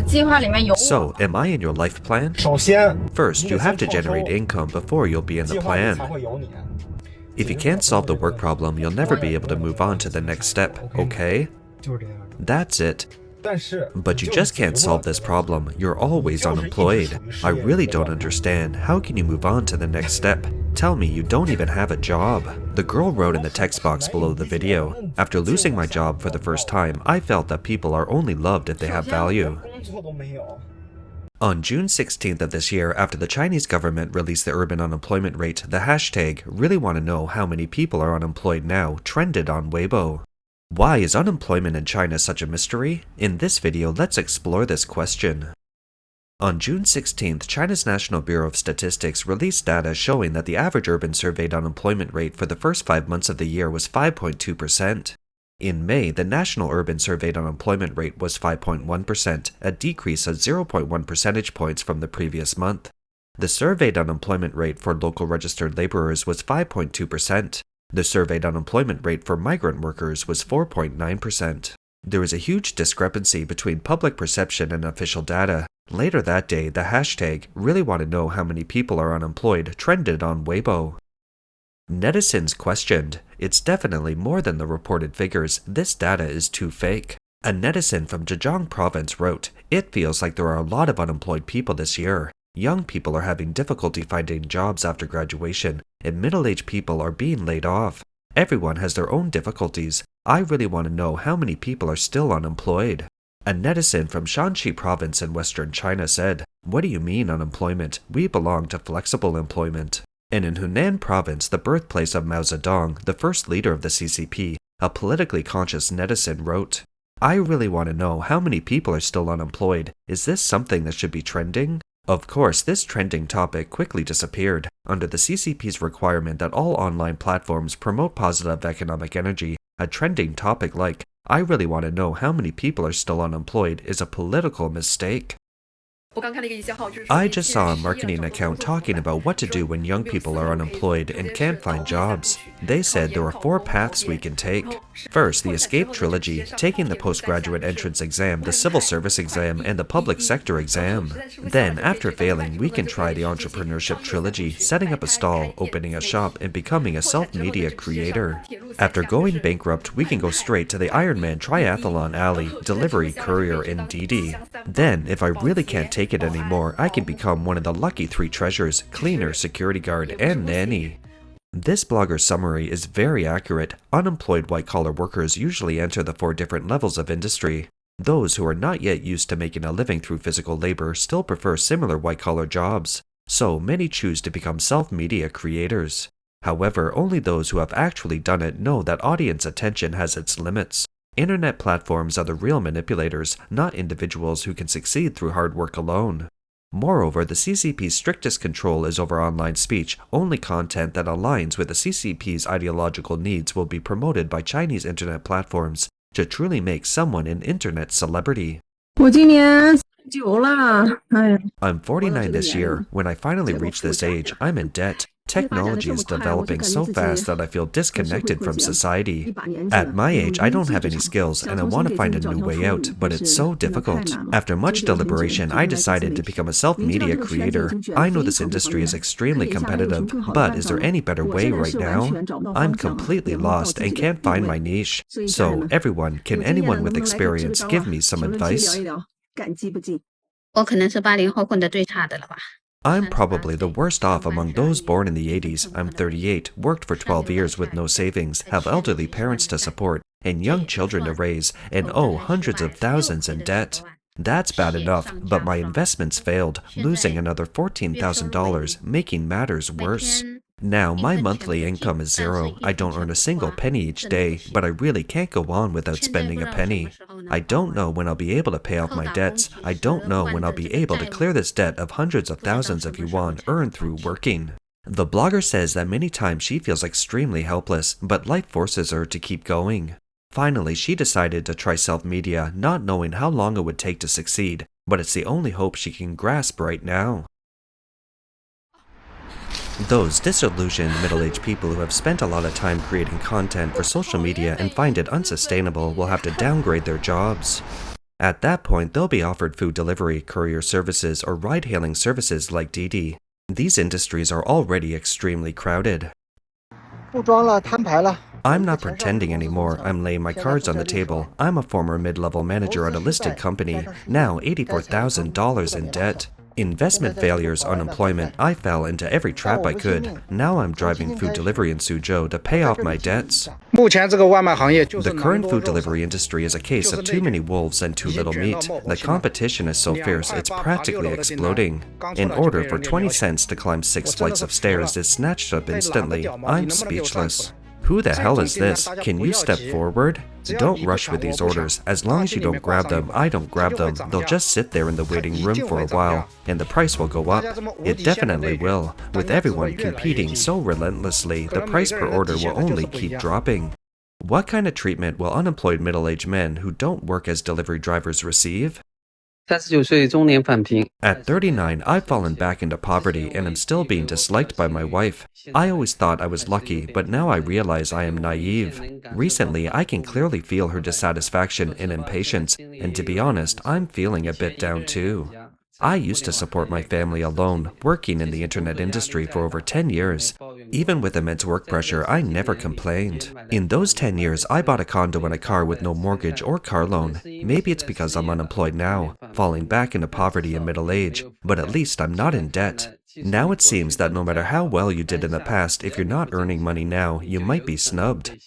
So, am I in your life plan? 首先 First, you have to generate income before you'll be in the 计划里才 plan. 会有你。 If you can't solve the work problem, you'll never be able to move on to the next step, okay? 就是这样的。 That's it. 但是 But you just can't solve this problem. You're always unemployed. I really don't understand. How can you move on to the next step? Tell me you don't even have a job. The girl wrote in the text box below the video. After losing my job for the first time, I felt that people are only loved if they have value. 工作都没有。 On June 16th of this year, after the Chinese government released the urban unemployment rate, the hashtag "really want to know how many people are unemployed now" trended on Weibo. Why is unemployment in China such a mystery? In this video, let's explore this question. On June 16th, China's National Bureau of Statistics released data showing that the average urban surveyed unemployment rate for the first 5 months of the year was 5.2%. In May, the national urban surveyed unemployment rate was 5.1%, a decrease of 0.1 percentage points from the previous month. The surveyed unemployment rate for local registered laborers was 5.2%. The surveyed unemployment rate for migrant workers was 4.9%. There is a huge discrepancy between public perception and official data. Later that day, the hashtag "really want to know how many people are unemployed" trended on Weibo. Netizens questioned, "It's definitely more than the reported figures. This data is too fake." A netizen from Zhejiang province wrote, "It feels like there are a lot of unemployed people this year. Young people are having difficulty finding jobs after graduation, and middle-aged people are being laid off. Everyone has their own difficulties. I really want to know how many people are still unemployed." A netizen from Shanxi province in western China said, "What do you mean unemployment? We belong to flexible employment." And in Hunan province, the birthplace of Mao Zedong, the first leader of the CCP, a politically conscious netizen wrote, "I really want to know how many people are still unemployed. Is this something that should be trending?" Of course, this trending topic quickly disappeared. Under the CCP's requirement that all online platforms promote positive economic energy, a trending topic like, "I really want to know how many people are still unemployed" is a political mistake. I just saw a marketing account talking about what to do when young people are unemployed and can't find jobs. They said there are 4 paths we can take. First, the escape trilogy, taking the postgraduate entrance exam, the civil service exam, and the public sector exam. Then, after failing, we can try the entrepreneurship trilogy, setting up a stall, opening a shop, and becoming a self-media creator. After going bankrupt, we can go straight to the Ironman Triathlon Alley, delivery, courier, and Didi. Then, if I really can't take it anymore, I can become one of the lucky 3 treasures: cleaner, security guard, and nanny. This blogger's summary is very accurate. Unemployed white-collar workers usually enter the 4 different levels of industry. Those who are not yet used to making a living through physical labor still prefer similar white-collar jobs. So many choose to become self-media creators. However, only those who have actually done it know that audience attention has its limits. Internet platforms are the real manipulators, not individuals who can succeed through hard work alone. Moreover, the CCP's strictest control is over online speech. Only content that aligns with the CCP's ideological needs will be promoted by Chinese internet platforms to truly make someone an internet celebrity. I'm 49 this year. When I finally reach this age, I'm in debt. Technology is developing so fast that I feel disconnected from society. At my age, I don't have any skills and I want to find a new way out, but it's so difficult. After much deliberation, I decided to become a self-media creator. I know this industry is extremely competitive, but is there any better way right now? I'm completely lost and can't find my niche. So, everyone, can anyone with experience give me some advice? I'm probably the worst off among those born in the 80s. I'm 38, worked for 12 years with no savings, have elderly parents to support, and young children to raise, and owe hundreds of thousands in debt. That's bad enough, but my investments failed, losing another $14,000, making matters worse. Now, my monthly income is 0. I don't earn a single penny each day, but I really can't go on without spending a penny. I don't know when I'll be able to pay off my debts. I don't know when I'll be able to clear this debt of hundreds of thousands of yuan earned through working. The blogger says that many times she feels extremely helpless, but life forces her to keep going. Finally, she decided to try self-media, not knowing how long it would take to succeed, but it's the only hope she can grasp right now. Those disillusioned middle-aged people who have spent a lot of time creating content for social media and find it unsustainable will have to downgrade their jobs. At that point, they'll be offered food delivery, courier services, or ride-hailing services like Didi. These industries are already extremely crowded. 不装了，摊牌了。 I'm not pretending anymore. I'm laying my cards on the table. I'm a former mid-level manager at a listed company, now $84,000 in debt. Investment failures, unemployment, I fell into every trap I could. Now I'm driving food delivery in Suzhou to pay off my debts. 目前这个外卖行业就是 The current food delivery industry is a case of too many wolves and too little meat. The competition is so fierce, it's practically exploding. In order for 20 cents to climb 6 flights of stairs is snatched up instantly. I'm speechless. Who the hell is this? Can you step forward? Don't rush with these orders. As long as you don't grab them, I don't grab them. They'll just sit there in the waiting room for a while, and the price will go up. It definitely will. With everyone competing so relentlessly, the price per order will only keep dropping. What kind of treatment will unemployed middle-aged men who don't work as delivery drivers receive? 39岁中年返贫。 At 39, I've fallen back into poverty and am still being disliked by my wife. I always thought I was lucky, but now I realize I am naive. Recently, I can clearly feel her dissatisfaction and impatience, and to be honest, I'm feeling a bit down too. I used to support my family alone, working in the internet industry for over 10 years. Even with immense work pressure, I never complained. In those 10 years, I bought a condo and a car with no mortgage or car loan. Maybe it's because I'm unemployed now, falling back into poverty in middle age, but at least I'm not in debt. Now it seems that no matter how well you did in the past, if you're not earning money now, you might be snubbed.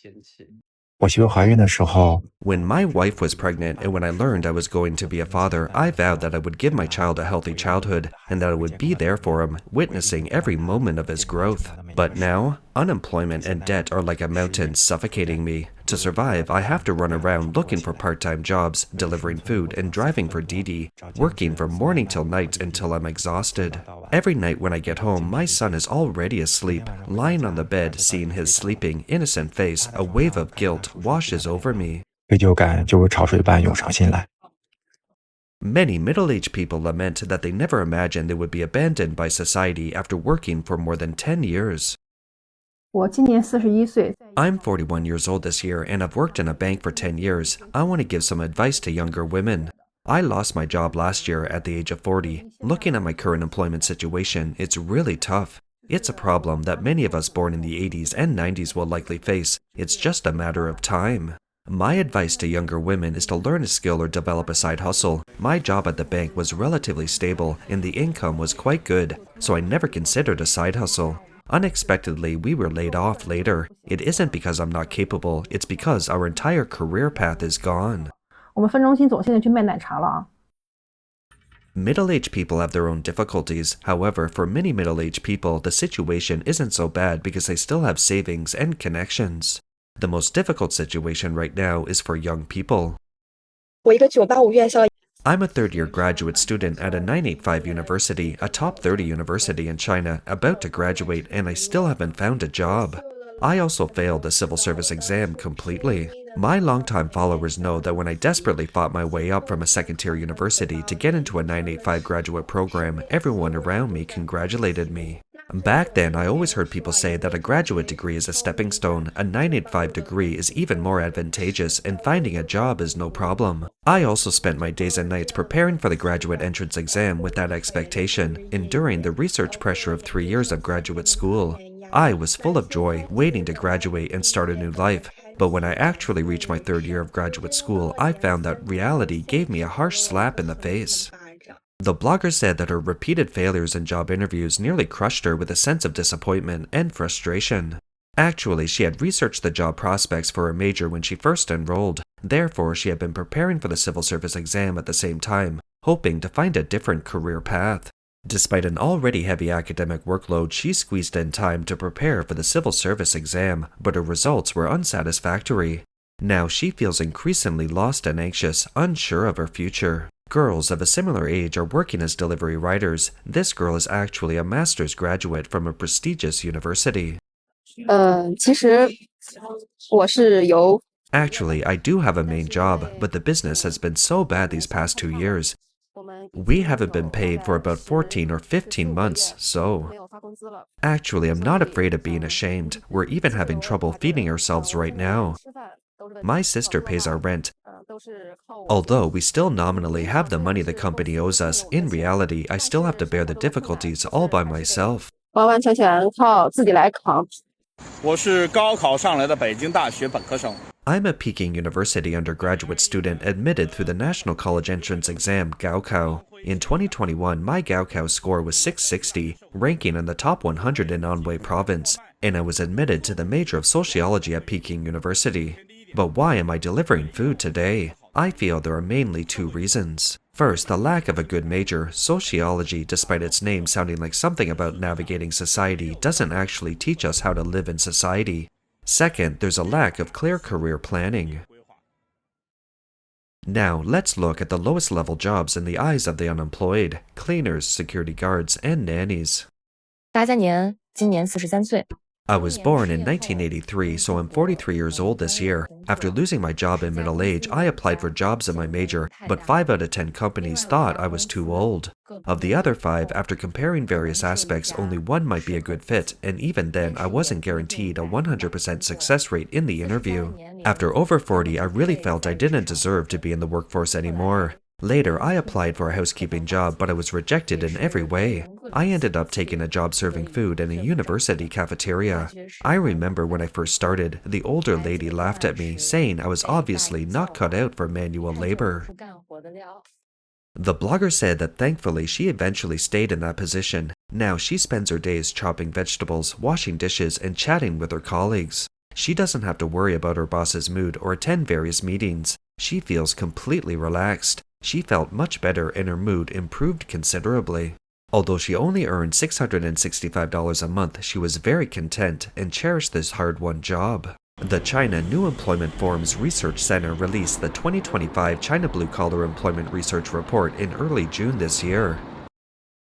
我媳妇怀孕的时候， When my wife was pregnant and when I learned I was going to be a father, I vowed that I would give my child a healthy childhood and that I would be there for him, witnessing every moment of his growth. But now, unemployment and debt are like a mountain suffocating me. To survive, I have to run around looking for part-time jobs, delivering food, and driving for Didi, working from morning till night until I'm exhausted. Every night when I get home, my son is already asleep. Lying on the bed, seeing his sleeping, innocent face, a wave of guilt washes over me. 愧疚感就如潮水般涌上心来。 Many middle-aged people lament that they never imagined they would be abandoned by society after working for more than 10 years. 我今年41岁， I'm 41 years old this year and I've worked in a bank for 10 years. I want to give some advice to younger women. I lost my job last year at the age of 40. Looking at my current employment situation, it's really tough. It's a problem that many of us born in the 80s and 90s will likely face. It's just a matter of time. My advice to younger women is to learn a skill or develop a side hustle. My job at the bank was relatively stable and the income was quite good, so I never considered a side hustle. Unexpectedly, we were laid off later. It isn't because I'm not capable, it's because our entire career path is gone. 我们分中心总现在去卖奶茶了啊。 Middle-aged people have their own difficulties. However, for many middle-aged people, the situation isn't so bad because they still have savings and connections. The most difficult situation right now is for young people. 我一个985院校 I'm a third-year graduate student at a 985 university, a top 30 university in China, about to graduate, and I still haven't found a job. I also failed the civil service exam completely. My longtime followers know that when I desperately fought my way up from a second-tier university to get into a 985 graduate program, everyone around me congratulated me. Back then, I always heard people say that a graduate degree is a stepping stone, a 985 degree is even more advantageous, and finding a job is no problem. I also spent my days and nights preparing for the graduate entrance exam with that expectation, enduring the research pressure of 3 years of graduate school. I was full of joy, waiting to graduate and start a new life. But when I actually reached my third year of graduate school, I found that reality gave me a harsh slap in the face. The blogger said that her repeated failures in job interviews nearly crushed her with a sense of disappointment and frustration. Actually, she had researched the job prospects for her major when she first enrolled. Therefore, she had been preparing for the civil service exam at the same time, hoping to find a different career path. Despite an already heavy academic workload, she squeezed in time to prepare for the civil service exam, but her results were unsatisfactory. Now she feels increasingly lost and anxious, unsure of her future. Girls of a similar age are working as delivery riders. This girl is actually a master's graduate from a prestigious university. 其实我是由 Actually, I do have a main job, but the business has been so bad these past 2 years. We haven't been paid for about 14 or 15 months, so... Actually, I'm not afraid of being ashamed. We're even having trouble feeding ourselves right now. My sister pays our rent. Although we still nominally have the money the company owes us, in reality, I still have to bear the difficulties all by myself. 完完全全靠自己来扛。我是高考上来的北京大学本科生。 I'm a Peking University undergraduate student admitted through the National College Entrance Exam, Gaokao. In 2021, my Gaokao score was 660, ranking in the top 100 in Anhui Province, and I was admitted to the major of sociology at Peking University. But why am I delivering food today? I feel there are mainly two reasons. First, the lack of a good major. Sociology, despite its name sounding like something about navigating society, doesn't actually teach us how to live in society. Second, there's a lack of clear career planning. Now, let's look at the lowest level jobs in the eyes of the unemployed: cleaners, security guards, and nannies. 大家年今年43岁。 I was born in 1983, so I'm 43 years old this year. After losing my job in middle age, I applied for jobs in my major, but 5 out of 10 companies thought I was too old. Of the other 5, after comparing various aspects, only one might be a good fit, and even then, I wasn't guaranteed a 100% success rate in the interview. After over 40, I really felt I didn't deserve to be in the workforce anymore. Later, I applied for a housekeeping job, but I was rejected in every way. I ended up taking a job serving food in a university cafeteria. I remember when I first started, the older lady laughed at me, saying I was obviously not cut out for manual labor. The blogger said that thankfully she eventually stayed in that position. Now she spends her days chopping vegetables, washing dishes, and chatting with her colleagues. She doesn't have to worry about her boss's mood or attend various meetings. She feels completely relaxed. She felt much better and her mood improved considerably. Although she only earned $665 a month, she was very content and cherished this hard-won job. The China New Employment Forum's Research Center released the 2025 China Blue Collar Employment Research Report in early June this year.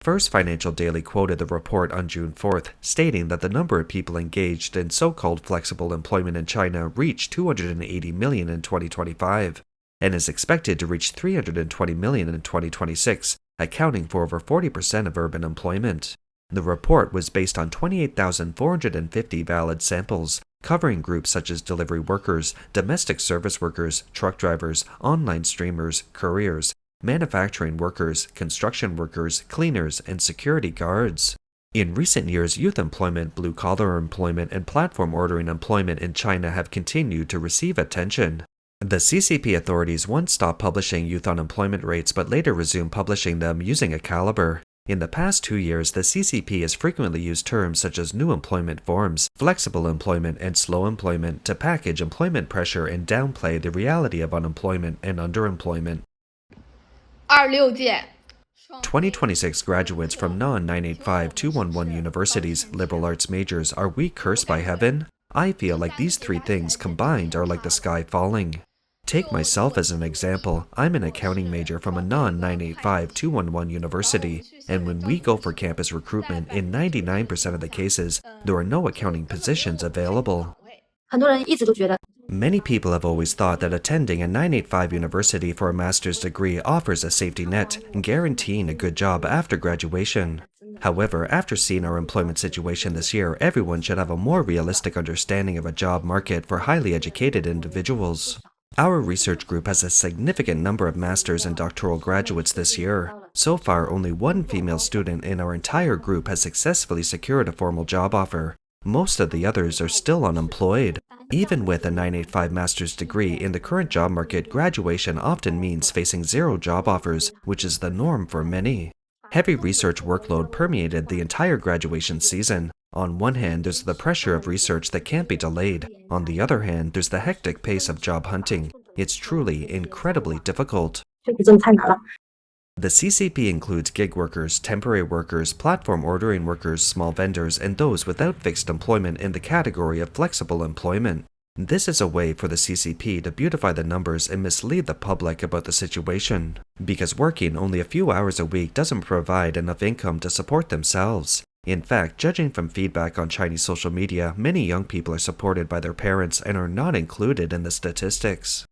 First Financial Daily quoted the report on June 4th, stating that the number of people engaged in so-called flexible employment in China reached 280 million in 2025. And is expected to reach 320 million in 2026, accounting for over 40% of urban employment. The report was based on 28,450 valid samples, covering groups such as delivery workers, domestic service workers, truck drivers, online streamers, couriers, manufacturing workers, construction workers, cleaners, and security guards. In recent years, youth employment, blue-collar employment, and platform ordering employment in China have continued to receive attention. The CCP authorities once stopped publishing youth unemployment rates but later resumed publishing them using a caliber. In the past 2 years, the CCP has frequently used terms such as new employment forms, flexible employment, and slow employment to package employment pressure and downplay the reality of unemployment and underemployment. 26届 2026 graduates from non-985-211 universities, liberal arts majors, are we cursed by heaven? I feel like these 3 things combined are like the sky falling. Take myself as an example. I'm an accounting major from a non-985-211 university, and when we go for campus recruitment, in 99% of the cases, there are no accounting positions available. 很多人一直都觉得 Many people have always thought that attending a 985 university for a master's degree offers a safety net, guaranteeing a good job after graduation. However, after seeing our employment situation this year, everyone should have a more realistic understanding of a job market for highly educated individuals. Our research group has a significant number of master's and doctoral graduates this year. So far, only 1 female student in our entire group has successfully secured a formal job offer. Most of the others are still unemployed. Even with a 985 master's degree, in the current job market, graduation often means facing 0 job offers, which is the norm for many. Heavy research workload permeated the entire graduation season. On one hand, there's the pressure of research that can't be delayed. On the other hand, there's the hectic pace of job hunting. It's truly incredibly difficult. 这个真的太难了。 The CCP includes gig workers, temporary workers, platform ordering workers, small vendors, and those without fixed employment in the category of flexible employment. This is a way for the CCP to beautify the numbers and mislead the public about the situation, because working only a few hours a week doesn't provide enough income to support themselves. In fact, judging from feedback on Chinese social media, many young people are supported by their parents and are not included in the statistics.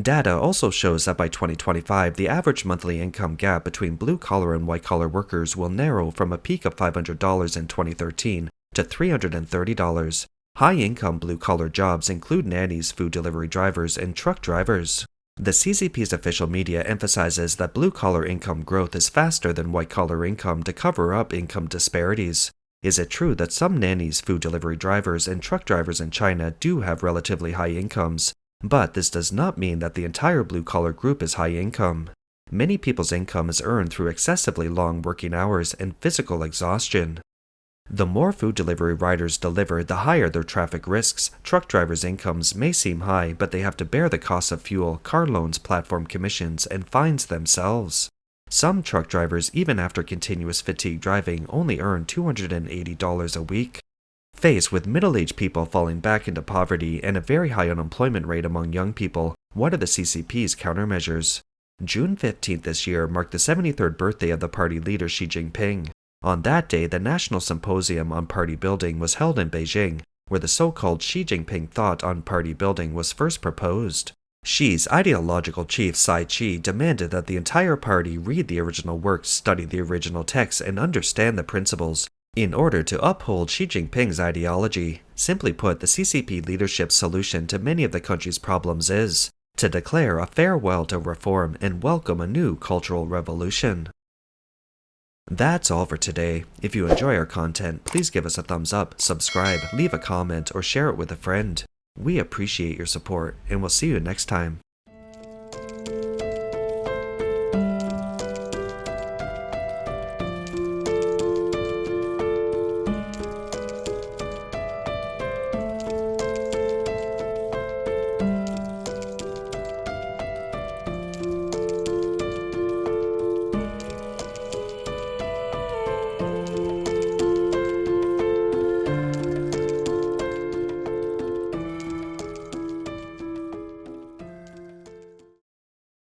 Data also shows that by 2025, the average monthly income gap between blue-collar and white-collar workers will narrow from a peak of $500 in 2013 to $330. High-income blue-collar jobs include nannies, food delivery drivers, and truck drivers. The CCP's official media emphasizes that blue-collar income growth is faster than white-collar income to cover up income disparities. Is it true that some nannies, food delivery drivers, and truck drivers in China do have relatively high incomes? But this does not mean that the entire blue-collar group is high income. Many people's income is earned through excessively long working hours and physical exhaustion. The more food delivery riders deliver, the higher their traffic risks. Truck drivers' incomes may seem high, but they have to bear the costs of fuel, car loans, platform commissions, and fines themselves. Some truck drivers, even after continuous fatigue driving, only earn $280 a week. Faced with middle-aged people falling back into poverty and a very high unemployment rate among young people, what are the CCP's countermeasures? June 15th this year marked the 73rd birthday of the party leader Xi Jinping. On that day, the National Symposium on Party Building was held in Beijing, where the so-called Xi Jinping thought on party building was first proposed. Xi's ideological chief Tsai Chi demanded that the entire party read the original works, study the original texts, and understand the principles, in order to uphold Xi Jinping's ideology. Simply put, the CCP leadership's solution to many of the country's problems is to declare a farewell to reform and welcome a new cultural revolution. That's all for today. If you enjoy our content, please give us a thumbs up, subscribe, leave a comment, or share it with a friend. We appreciate your support, and we'll see you next time.